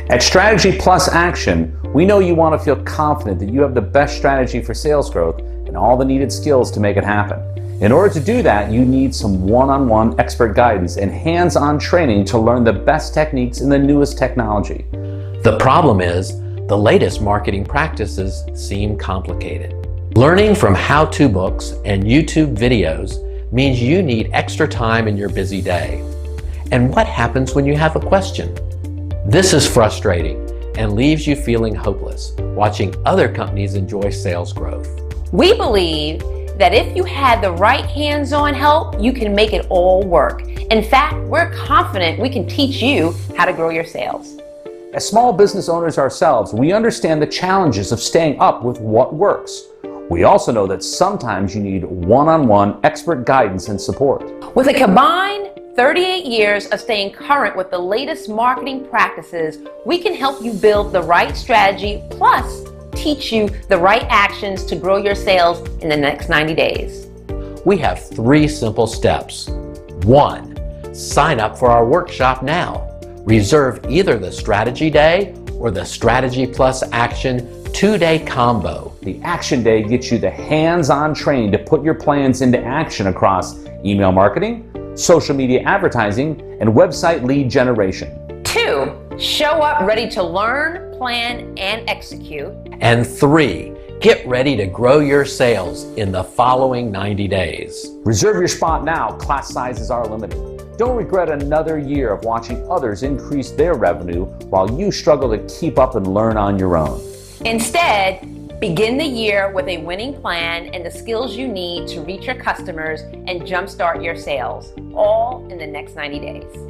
At Strategy Plus Action, we know you want to feel confident that you have the best strategy for sales growth and all the needed skills to make it happen. In order to do that, you need some one-on-one expert guidance and hands-on training to learn the best techniques in the newest technology. The problem is, the latest marketing practices seem complicated. Learning from how-to books and YouTube videos means you need extra time in your busy day. And what happens when you have a question? This is frustrating and leaves you feeling hopeless, watching other companies enjoy sales growth. We believe that if you had the right hands-on help, you can make it all work. In fact, we're confident we can teach you how to grow your sales. As small business owners ourselves, we understand the challenges of staying up with what works. We also know that sometimes you need one-on-one expert guidance and support. With a combined 38 years of staying current with the latest marketing practices, we can help you build the right strategy, plus teach you the right actions to grow your sales in the next 90 days. We have 3 simple steps. 1. Sign up for our workshop now. Reserve either the Strategy Day or the Strategy Plus Action 2-day combo. The Action Day gets you the hands-on training to put your plans into action across email marketing, social media advertising, and website lead generation. 2. Show up ready to learn, plan, and execute. And 3. Get ready to grow your sales in the following 90 days. Reserve your spot now. Class sizes are limited. Don't regret another year of watching others increase their revenue while you struggle to keep up and learn on your own. Instead, begin the year with a winning plan and the skills you need to reach your customers and jumpstart your sales, all in the next 90 days.